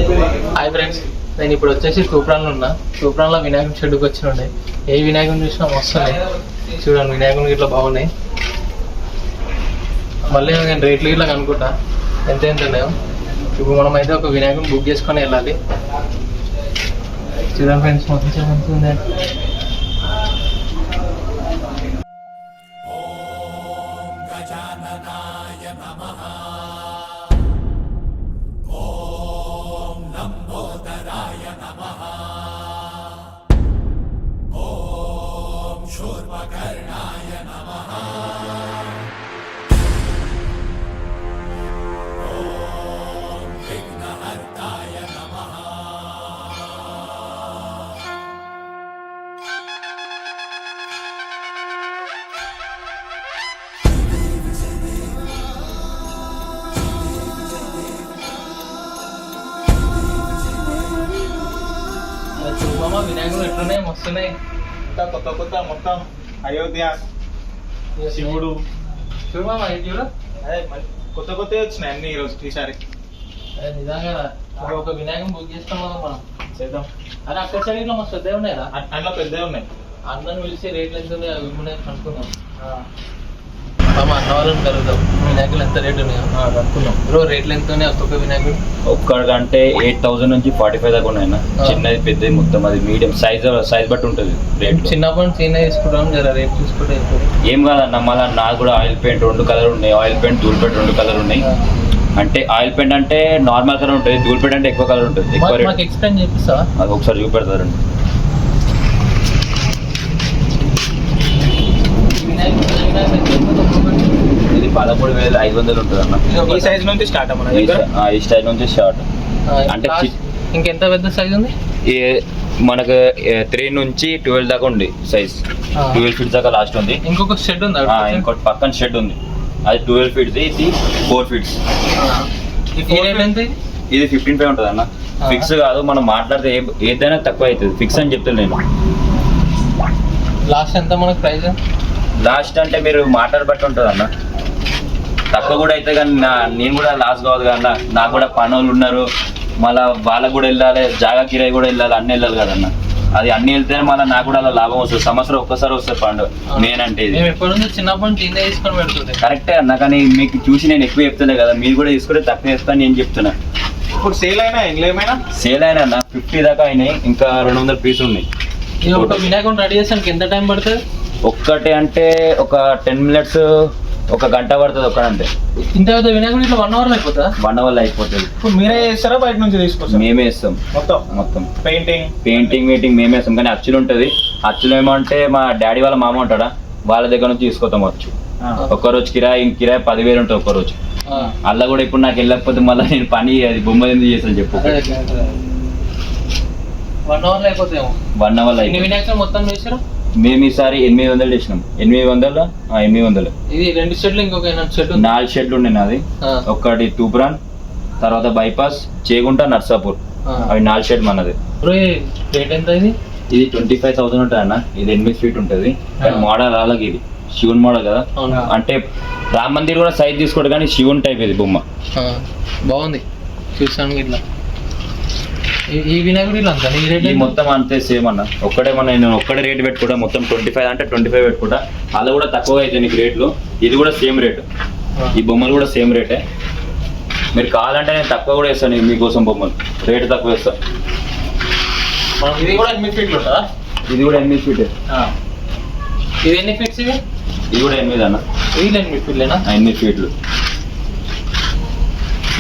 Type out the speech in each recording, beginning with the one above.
Hi friends, నేను ఇప్పుడు వచ్చేసి తూప్రాన్లో ఉన్నా. తూప్రాన్లో వినాయకుని షెడ్కి వచ్చిన ఏ వినాయకుని చూసినా వస్తున్నాయి. చూడండి వినాయకుని ఇట్లా బాగున్నాయి. మళ్ళీ నేను రేట్లు ఇట్లా కనుక్కుంటా ఎంత ఉన్నాయో. ఇప్పుడు మనం అయితే ఒక వినాయకుని బుక్ చేసుకొని వెళ్ళాలి. చూడండి ఫ్రెండ్స్, మంచిగా ఉంది. వినాయకుడు ఎట్లున్నాయి, వస్తున్నాయి. కొత్త కొత్త మొత్తం అయోధ్య, శివుడు చూడమా చూడ. అదే కొత్త కొత్త వచ్చినాయి అన్ని ఈరోజు ఈసారి. నిజంగా ఒక వినాయకుని బుక్ చేస్తాం కదా మనం. చేద్దాం. అరే అక్కడ సైడ్ ఇట్లా మస్తు పెద్దవి ఉన్నాయి. అందులో పెద్దవి ఉన్నాయి. అందరిని పిలిచి రేట్లు ఎంత ఉన్నాయో అవి ఉన్నాయి కనుక్కుందాం. అన్న వాళ్ళని కలుగుతాం. వినాయకులు ఎంత రేట్ ఉన్నాయో కనుక్కుందాం. బ్రో రేట్లు ఎంత ఉన్నాయి ఒక్కొక్క వినాయకుడు? ఒక్కడికంటే 8,000 నుంచి 45 దాకా ఉన్నాయి. చిన్నది పెద్దది మొత్తం అది మీడియం సైజ్ బట్టి ఉంటుంది రేట్. చిన్నప్పటి నుంచి చిన్న తీసుకుంటాం, జర రేట్ చూసుకుంటే ఏం కాదన్న. మళ్ళీ నాకు కూడా ఆయిల్ పెయింట్ 2 కలర్ ఉన్నాయి. ఆయిల్ పెయింట్, ధూల్ పెయింట్ 2 కలర్ ఉన్నాయి. అంటే ఆయిల్ పెయింట్ అంటే నార్మల్ కలర్ ఉంటుంది, ధూల్ పెయింట్ అంటే ఎక్కువ కలర్ ఉంటుంది. ఎక్కువ రేట్. ఎక్స్ప్లెయిన్ చేపిస్తా, అది ఒకసారి చూపెడతారండి. ఇది 13,500 ఉంటుంది అన్న. ఈ సైజ్ నుంచి స్టార్ట్ అన్న. ఈ స్టైల్ నుంచి స్టార్ట్. అంటే ఇంకెంత పెద్ద సైజ్ ఉంది? మనకు 3 నుంచి 12 దాకా ఉంది సైజ్. 12 ఫీట్స్ దాకా లాస్ట్ ఉంది. ఇంకొక షెడ్ ఉంది, ఇంకోటి పక్కన షెడ్ ఉంది. అది 12 ఫీట్స్, ఇది 4 ఫీట్స్. ఇది 15,500 ఉంటుంది అన్న. ఫిక్స్ కాదు, మనం మాట్లాడితే ఏదైనా తక్కువ అవుతుంది. ఫిక్స్ అని చెప్తాను నేను. లాస్ట్ ఎంత మనకు ప్రైస్? లాస్ట్ అంటే మీరు మాట్లాడబట్టి ఉంటుంది అన్న. తక్కువ కూడా అయితే కానీ నేను కూడా లాస్ కావద్దు కదన్నా. నాకు కూడా పనులు ఉన్నారు, మళ్ళీ వాళ్ళకు కూడా వెళ్ళాలి, జాగా కిరాయి కూడా వెళ్ళాలి, అన్నీ వెళ్ళాలి కదన్నా. అది అన్ని వెళ్తేనే మళ్ళీ నాకు కూడా అలా లాభం వస్తుంది. సంవత్సరం ఒక్కసారి వస్తుంది పండుగ. నేనంటే ఇది చిన్నప్పటి నుంచి తీసుకొని పెడుతుంది కరెక్టే అన్న. కానీ మీకు చూసి నేను ఎక్కువ చెప్తున్నా కదా, మీరు కూడా తీసుకుంటే తక్కువ చేస్తాను నేను చెప్తున్నా. ఇప్పుడు సేల్ అయినా ఇంట్లో ఏమైనా సేల్ అయినా అన్న 50 దాకా అయినాయి. ఇంకా 200 పీసులు ఉన్నాయి. ఒక వినాయకుడు రెడీ చేసానికి ఎంత టైం పడుతుంది? ఒక్కటి అంటే ఒక 10 మినిట్స్, 1 గంట పడుతుంది ఒక్కడంటే. ఇంత పెద్ద వినాయకుడు ఇట్లా 1 అవర్ అయిపోతుందా? 1 అవర్ అయిపోతుంది. ఇప్పుడు మీరే చేస్తారా బయట నుంచి తీసుకొస్తాం? మేమే ఇస్తాం మొత్తం. పెయింటింగ్ మేమే ఇస్తాం. కానీ అచ్చులు ఉంటుంది. అచ్చులు ఏమంటే మా డాడీ వాళ్ళ మామ ఉంటాడా, వాళ్ళ దగ్గర నుంచి తీసుకొస్తాం వచ్చు. ఒక్కరోజు కిరాయి 10,000 ఉంటుంది ఒక్కరోజు. అలా కూడా ఇప్పుడు నాకు వెళ్ళకపోతే మళ్ళీ నేను పని అది బొమ్మ ఎందుకు చేస్తాను చెప్పు. 1 అవర్ అయిపోతాయేమో. 1 అవర్ అయిపోయింది. వినాయకుడు మొత్తం చేసారా? మేము ఈసారి 800 చేసినాం. 800. ఇది 2 షెడ్లు, ఇంకొక 4 షెడ్లు ఉండే నాది. ఒకటి తూప్రాన్, తర్వాత బైపాస్, చేగుంట, నర్సాపూర్. అవి 4 షెడ్ మనది. రేట్ ఎంత? ఇది 25,000 ఉంటుంది అన్న. ఇది 8 ఫీట్ ఉంటుంది. మోడల్ అలాగే ఇది శివుని మోడల్ కదా. అంటే రామ్ మందిర్ కూడా సైజ్ తీసుకోడు, కానీ శివుని టైప్ ఇది బొమ్మ. బాగుంది చూసాను. ఇట్లా ఈ వినాయకుడు ఇలా అంతా మొత్తం అంతే సేమ్ అన్న. నేను ఒక్కడే రేట్ పెట్టుకుంటా. మొత్తం 25 అంటే 25 పెట్టుకుంటా. అలా కూడా తక్కువగా అయితే నీకు రేట్లు. ఇది కూడా సేమ్ రేటు. ఈ బొమ్మలు కూడా సేమ్ రేటే. మీరు కావాలంటే నేను తక్కువ కూడా వేస్తాను మీకోసం. బొమ్మలు రేటు తక్కువ వేస్తాను. ఇది కూడా 8 ఫీట్లు ఉంటుందా? ఇది కూడా 8 ఫీట్. ఇది ఎన్ని ఫీట్స్? ఇది కూడా 8 అన్న. ఇది 8 ఫీట్లేనా? 8 ఫీట్లు.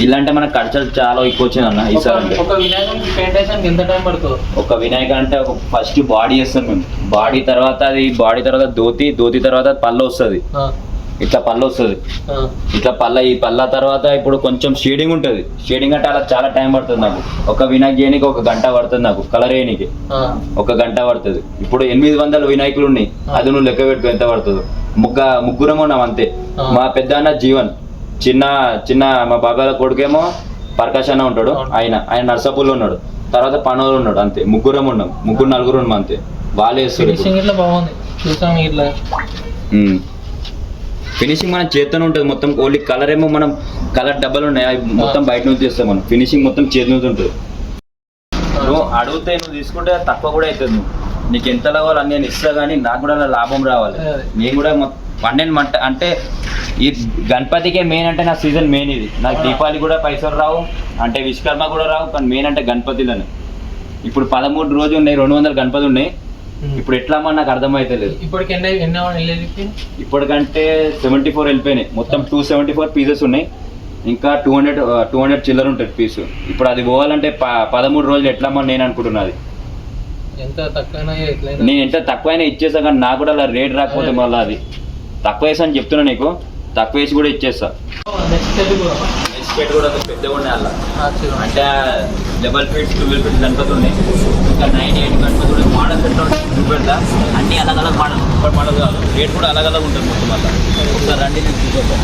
ఇలాంటి మన ఖర్చులు చాలా ఎక్కువ వచ్చింది అన్న ఈసారి. ఒక వినాయకుడికి పెయింట్ వేసానికి ఎంత టైం పడుతుంది? ఒక వినాయకుడు అంటే ఫస్ట్ బాడీ వేస్తాం మేము. బాడీ తర్వాత ధోతి తర్వాత పళ్ళు వస్తుంది. ఇట్లా పళ్ళు వస్తుంది. ఇట్లా ఈ పళ్ళ తర్వాత ఇప్పుడు కొంచెం షేడింగ్ ఉంటుంది. షేడింగ్ అంటే అలా చాలా టైం పడుతుంది నాకు. ఒక వినాయక చేయడానికి 1 గంట పడుతుంది నాకు. కలర్ వేయడానికి 1 గంట పడుతుంది. ఇప్పుడు 800 వినాయకులు ఉన్నాయి. అది నువ్వు లెక్క పెట్టుకో ఎంత పడుతుంది. ముగ్గురం ఉన్నాం అంతే. మా పెద్ద అన్న జీవన్, చిన్న మా బాబాయ్ కొడుకేమో ప్రకాష్ అన్న ఉంటాడు. ఆయన నర్సాపూర్లో ఉన్నాడు. తర్వాత పనోలు ఉన్నాడు. అంతే ముగ్గురం ఉన్నాం. 4 ఉన్నాం అంతే. వాళ్ళే ఫినిషింగ్ మన చేతిలో ఉంటుంది మొత్తం. ఓన్లీ కలర్ ఏమో మనం కలర్ డబ్బాలు ఉన్నాయి, అవి మొత్తం బయట నుంచి చేస్తాం మనం. ఫినిషింగ్ మొత్తం చేతి నుంచి ఉంటుంది. నువ్వు అడిగితే నువ్వు తీసుకుంటే తక్కువ కూడా అవుతుంది. నువ్వు నీకు ఎంత కావాలి అని నేను ఇస్తా, కానీ నాకు కూడా లాభం రావాలి. నేను కూడా పండిన మంట అంటే ఈ గణపతికే మెయిన్, అంటే నా సీజన్ మెయిన్ ఇది. నాకు దీపావళి కూడా పైసలు రావు, అంటే విశ్వకర్మ కూడా రావు, కానీ మెయిన్ అంటే గణపతిలోనే. ఇప్పుడు 13 రోజులు ఉన్నాయి, 200 గణపతి ఉన్నాయి. ఇప్పుడు ఎట్లా అమ్మా నాకు అర్థమైతే లేదు. ఇప్పటికంటే 74 వెళ్ళిపోయినాయి. మొత్తం 274 పీసెస్ ఉన్నాయి. ఇంకా 200 చిల్లర ఉంటుంది పీసు. ఇప్పుడు అది పోవాలంటే 13 రోజులు ఎట్లమ్మా నేను అనుకుంటున్నది. నేను ఎంత తక్కువైనా ఇచ్చేస్తా, కానీ నాకు కూడా అలా రేట్ రాకపోతే మళ్ళీ అది తక్కువ వేసా అని చెప్తున్నా నీకు. తక్కువ వేసి కూడా ఇచ్చేస్తా. నెక్స్ట్ పెట్టి కూడా పెద్దగా ఉన్నాయి అలా, అంటే 11 feet 12 feet గణపతి ఉన్నాయి. ఇంకా 9, 8 గణపతి కూడా మోడల్ సెట్ చూపెడతా. అన్ని అలగ్ మోడల్, ఒకటి మోడల్ కాదు, రేట్ కూడా అలగ్ ఉంటుంది మొత్తం. అలా ఒకసారి రండి నేను చూపెడతా.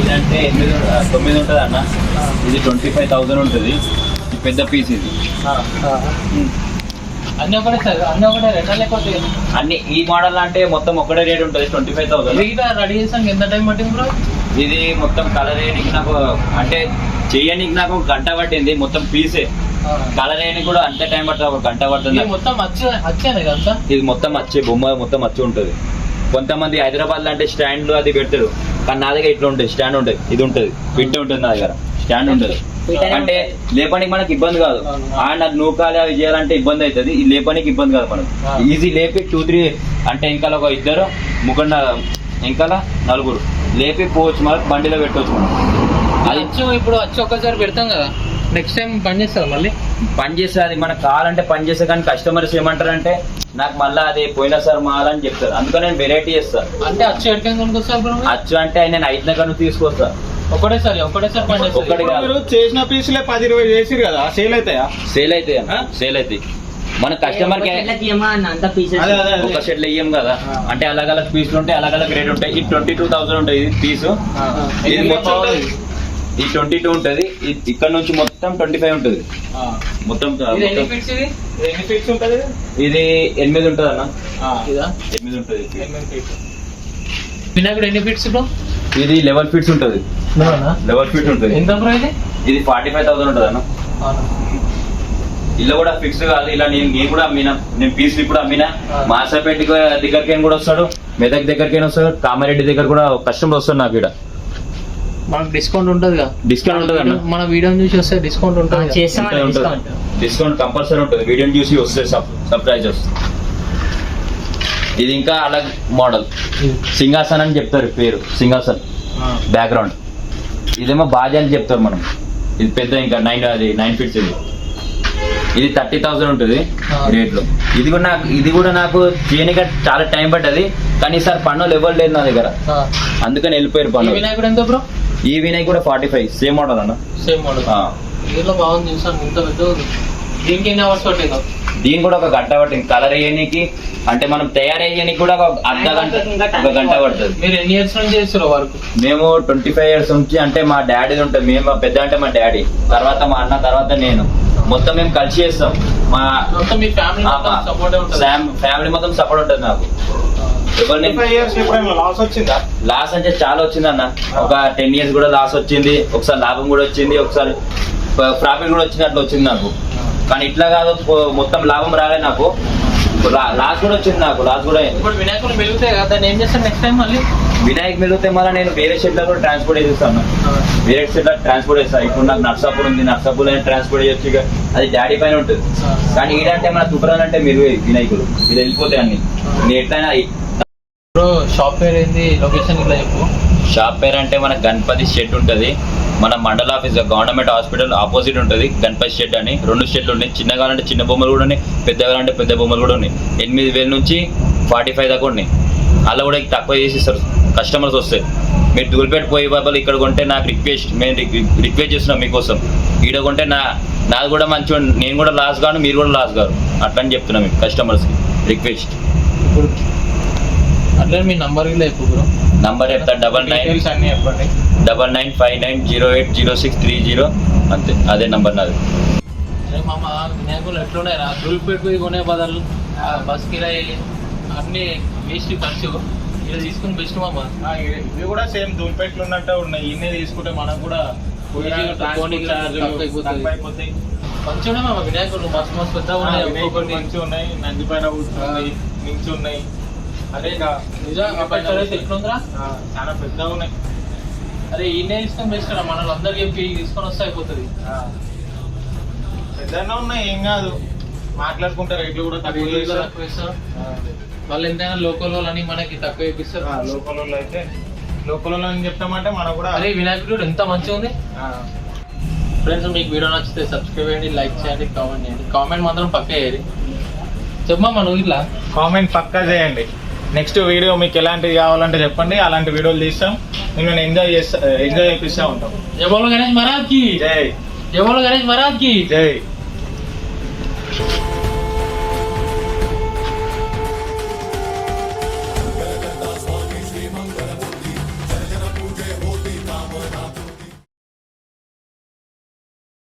ఇదంటే 9 ఉంటుంది అన్న. ఇది 25,000 ఉంటుంది. ఈ పెద్ద పీస్ ఇది. అన్ని ఒకటే సార్, అన్ని ఒకటే రేటా లేకపోతే అన్ని ఈ మోడల్ అంటే మొత్తం ఒకటే రేట్ ఉంటుంది, 25,000. రెడీ చేసాం ఎంత టైం పట్టింది బ్రో? ఇది మొత్తం కలర్ వేయడానికి నాకు, అంటే చేయడానికి నాకు గంట పట్టింది. మొత్తం పీసే కలర్ వేయడానికి కూడా అంతే టైం పడుతుంది, ఒక గంట పడుతుంది. మొత్తం వచ్చేది కదా. ఇది మొత్తం వచ్చే బొమ్మ మొత్తం వచ్చి ఉంటుంది. కొంతమంది హైదరాబాద్ లో అంటే స్టాండ్ అది పెడతారు, కానీ నా దగ్గర ఇట్లా ఉంటుంది, స్టాండ్ ఉంటుంది. ఇది ఉంటుంది, పిట్టి ఉంటుంది నా దగ్గర, స్టాండ్ ఉంటుంది. అంటే లేపనికి మనకి ఇబ్బంది కాదు. అండ్ అది నూకాలి అవి చేయాలంటే ఇబ్బంది అవుతుంది. ఇది లేపనికి ఇబ్బంది కాదు మనకు. ఈజీ లేపి 2-3 అంటే ఇంకా ఒక 2 ముగ్గురు ఇంకా 4 లేపి పోవచ్చు, మనకు బండిలో పెట్టవచ్చు మనం. అది ఇప్పుడు వచ్చి ఒక్కసారి పెడతాం కదా, నెక్స్ట్ టైం పని చేస్తారు. మళ్ళీ పని చేస్తే అది మనకు కావాలంటే పని చేస్తే, కానీ కస్టమర్స్ ఏమంటారంటే నాకు మళ్ళీ అది పోయినా సార్ మాలని చెప్తారు. అందుకని నేను వెరైటీ చేస్తాను. అంటే అచ్చు ఎక్కడికి కొనుక్కొస్తారు బ్రో? అచ్చు అంటే నేను 5 దగ్గర తీసుకొస్తా. ఒకటేసారి పని చేస్తారు. ఒక్కటి కాదు, చేసిన పీసులే 10-20 చేసిరు కదా, సేల్ అవుతాయా? సేల్ అవుతాయి. మన కస్టమర్ కి ఒక సెట్లు ఇయ్యం కదా, అంటే అలగ్ పీసులు ఉంటాయి, అలగ్ రేట్ ఉంటాయి. ఇది 22,000 ఉంటుంది ఇది పీసు. ఇది మొత్తం ఈ 22 ఉంటుంది. ఇక్కడ నుంచి మొత్తం 25 ఉంటుంది. మొత్తం ఇది 8 ఉంటుంది అన్న. 8 ఉంటుంది. వినాయకుడు ఎన్ని ఫీట్స్ బ్రో? ఇది 11 feet ఉంటుంది. 11 feet ఉంటుంది. ఎంత బ్రో ఇది? ఇది 45,000 ఉంటుంది అన్న. ఇల్లు కూడా ఫిక్స్ కాదు. ఇలా నేను కూడా అమ్మినా, నేను పీస్ ఇప్పుడు అమ్మినా. మాసాపేట దగ్గరికి కూడా వస్తాడు, మెదక్ దగ్గరికి వస్తాడు, కామారెడ్డి దగ్గర కూడా కస్టమర్ వస్తాడు నాకు. ఇక్కడ మనకు డిస్కౌంట్ ఉంటుంది కదా? డిస్కౌంట్ ఉంటుంది అన్న. మన వీడియోని చూసి వస్తే డిస్కౌంట్ ఉంటుంది. డిస్కౌంట్ కంపల్సరీ ఉంటుంది. వీడియోని చూసి వస్తే సర్ప్రైజ్ వస్తుంది. ఇది ఇంకా అలగ్ మోడల్, సింహాసన్ అని చెప్తారు పేరు. సింహాసన్ బ్యాక్గ్రౌండ్. ఇదేమో బాజా అని చెప్తారు మనం. ఇది పెద్ద ఇంకా 9 feet. ఇది 30,000 ఉంటుంది రేట్లో. ఇది కూడా నాకు చేయడానికి చాలా టైం పడ్డది, కానీ సార్ పన్నులు ఎవరు లేదు నా దగ్గర, అందుకని వెళ్ళిపోయారు పన్ను. వినాయకుడు ఎంత బ్రో? ఈ వినాయకుడు కూడా 45, సేమ్ మోడల్ అన్న. Same model. దీంట్లో బాగుంది చూసాను, ఇంత పెద్ద. దీనికి ఎన్ని అవర్స్ పట్టిందో? దీని కూడా ఒక గంట పట్టింది. కలర్ వేయడానికి అంటే మనం తయారు చేయడానికి కూడా ఒక అర్ధ గంట, ఒక గంట పడుతుంది. మీరు ఎన్ని ఇయర్స్ నుంచి చేస్తారు వర్క్? మేము 25 years నుంచి. అంటే మా డాడీ ఉంటుంది, మేము పెద్ద అంటే మా డాడీ, తర్వాత మా అన్న, తర్వాత నేను, మొత్తం మేము కలిసి చేస్తాం. మా మీ ఫ్యామిలీ సపోర్ట్ ఉంటుంది? ఫ్యామిలీ మొత్తం సపోర్ట్ ఉంటుంది నాకు. లాస్ అంటే చాలా వచ్చింది అన్న. ఒక 10 years కూడా లాస్ వచ్చింది, ఒకసారి లాభం కూడా వచ్చింది, ఒకసారి ప్రాఫిట్ కూడా వచ్చింది, అట్లా వచ్చింది నాకు. కానీ ఇట్లా కాదు, మొత్తం లాభం రాలే నాకు, లాస్ కూడా వచ్చింది నాకు. లాస్ కూడా ఇప్పుడు వినాయకుడు మిగులుతాయి కదా, ఏం చేస్తాను నెక్స్ట్ టైం? మళ్ళీ వినాయక్ మిగిలితే మళ్ళీ నేను వేరే షెడ్లో కూడా ట్రాన్స్పోర్ట్ చేస్తాను. వేరే షెడ్లో ట్రాన్స్పోర్ట్ చేస్తాను. ఇప్పుడు నాకు నర్సాపూర్ ఉంది, నర్సాపూర్ ట్రాన్స్పోర్ట్ చేయొచ్చు. ఇక అది డాడీ పైన ఉంటుంది. కానీ ఈడంటే మన తుపరాలంటే మీరు వినాయకుడు ఇది వెళ్ళిపోతాయి అన్ని. నేను ఎట్లయినా బ్రో షాప్ పేరు ఏంది, లొకేషన్ ఇట్లా చెప్పు. షాప్ పేరు అంటే మన గణపతి షెడ్ ఉంటుంది. మన మండల ఆఫీస్ గవర్నమెంట్ హాస్పిటల్ ఆపోజిట్ ఉంటుంది గణపతి షెడ్ అని. 2 షెడ్లు ఉన్నాయి. చిన్నగా అంటే చిన్న బొమ్మలు కూడా ఉన్నాయి, పెద్దగా అంటే పెద్ద బొమ్మలు కూడా ఉన్నాయి. 8,000 నుంచి 45 దాకా ఉన్నాయి. అలా కూడా తక్కువ చేసి ఇస్తారు కస్టమర్స్ వస్తే. మీరు దూల్పేట పోయి బాబాలు ఇక్కడ కొంటే నాకు రిక్వెస్ట్, మేము రిక్వెస్ట్ చేస్తున్నాం మీకోసం. ఈడ కొంటే నాది కూడా మంచిగా, నేను కూడా లాస్ కాను, మీరు కూడా లాస్ కాదు, అట్లని చెప్తున్నాం మీకు కస్టమర్స్కి రిక్వెస్ట్. ఇప్పుడు అట్లా మీ నంబర్ కూడా చెప్పు బ్రో. నంబర్ చెప్తా 995990806030. అంతే, అదే నంబర్ నాది. అరే మామ వినాయకులు ఎట్లున్నాయి రా దులిపెట్టుకుని కొనే బదులు బస్ కిరాయి అన్ని వేస్ట్ ఖర్చు ఇలా తీసుకుని బెస్ట్ మామ. ఇవి కూడా సేమ్ దుంపెట్లు ఉన్నట్టే ఉన్నాయి. ఇన్నే తీసుకుంటే మనకు కూడా అయిపోతాయి. మంచిగా మామ వినాయకులు మస్తు మస్తు పెద్దగా ఉన్నాయి. ఒక్కొక్కటి మంచిగా ఉన్నాయి. నంది పైన కూర్చున్నాయి, నించి ఉన్నాయి. అరే నిజం ఎట్లుందిరా చాలా పెద్దగా ఉన్నాయి. అరే ఈయనే తీసుకొని బెస్ట్ రా మన అందరికి చెప్పి తీసుకొని వస్తే అయిపోతుంది. పెద్దగా ఉన్నాయి, ఏం కాదు. మాట్లాడుకుంటే రేట్లు కూడా తక్కువ చేస్తారు. తక్కువ ఇస్తారు వాళ్ళు ఎంతైనా లోకల్ వాళ్ళని మనకి తక్కువ ఇప్పిస్తారు. లోకల్ వాళ్ళు అయితే లోకల్ వాళ్ళు అని చెప్తామంటే మనకు కూడా. అరే వినాయకుడు ఎంత మంచిగా ఉంది. ఫ్రెండ్స్ మీకు వీడియో నచ్చితే సబ్స్క్రైబ్ చేయండి, లైక్ చేయండి, కామెంట్ చేయండి. కామెంట్ మాత్రం పక్క చేయండి. చెప్పమ్మా నువ్వు ఇట్లా కామెంట్ పక్కా చేయండి. నెక్స్ట్ వీడియో మీకు ఎలాంటివి కావాలంటే చెప్పండి, అలాంటి వీడియోలు తీస్తాం. మేము ఎంజాయ్ చేపిస్తూ ఉంటాం. జై బోలో గణేష్ మహారాజ్ కి జై. జై బోలో గణేష్ మహారాజ్ కి జై.